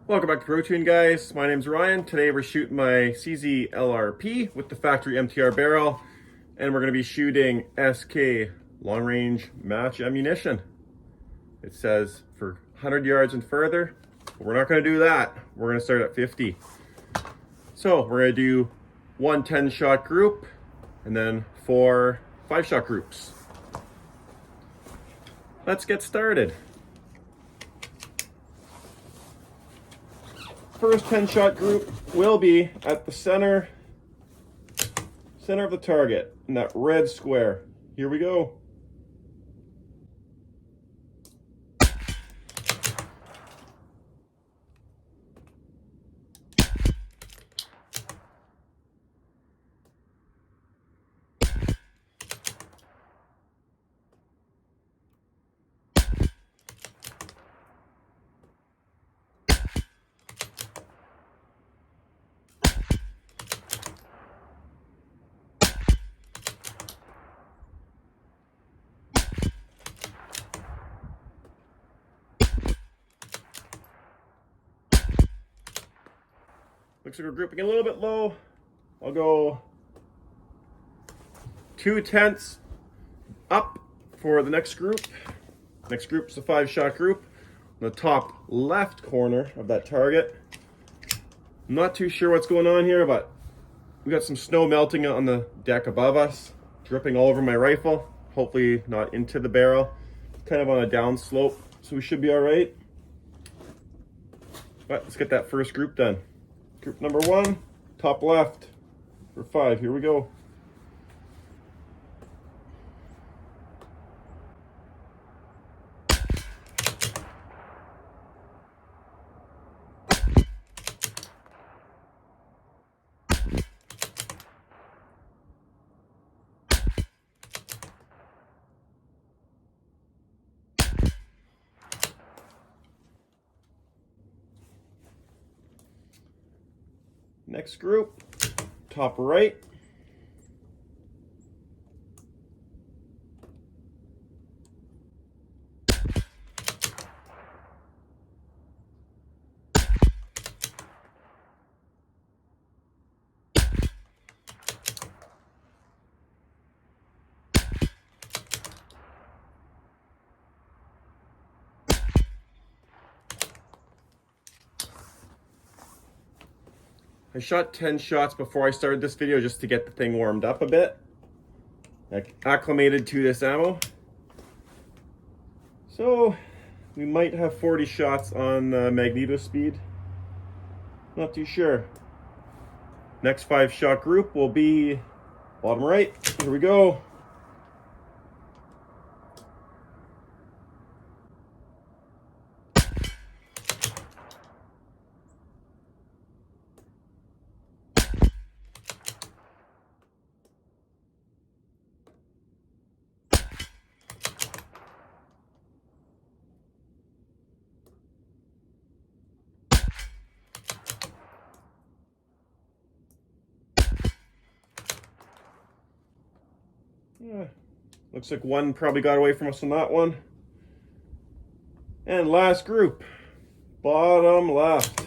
Welcome back to Brotuned, guys. My name's Ryan. Today we're shooting my CZ LRP with the factory MTR barrel, and we're going to be shooting SK long range match ammunition. It says for 100 yards and further, but we're not going to do that. We're going to start at 50. So we're going to do one 10-shot group and then 4 5-shot groups. Let's get started. First 10-shot group will be at the center of the target in that red square. Here we go. Looks like we're grouping a little bit low. I'll go 2/10 up for the next group. Next group is a 5-shot group. On the top left corner of that target. I'm not too sure what's going on here, but we got some snow melting on the deck above us, dripping all over my rifle. Hopefully not into the barrel. Kind of on a down slope, so we should be all right. But let's get that first group done. Group number 1, top left for 5. Here we go. Next group, top right. I shot 10 shots before I started this video just to get the thing warmed up a bit. Acclimated to this ammo. So we might have 40 shots on magneto speed. Not too sure. Next 5-shot group will be bottom right. Here we go. Looks like one probably got away from us on that one. And last group, bottom left.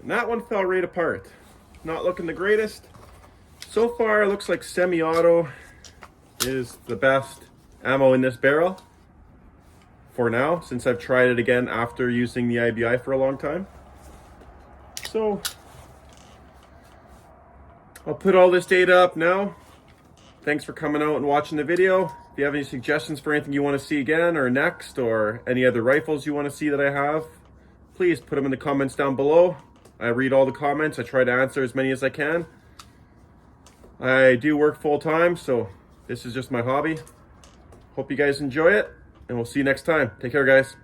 And that one fell right apart. Not looking the greatest. So far, it looks like semi-auto is the best ammo in this barrel for now, since I've tried it again after using the IBI for a long time. So I'll put all this data up now. Thanks for coming out and watching the video. If you have any suggestions for anything you want to see again or next, or any other rifles you want to see that I have, please put them in the comments down below. I read all the comments. I try to answer as many as I can. I do work full time, so this is just my hobby. Hope you guys enjoy it, and we'll see you next time. Take care, guys.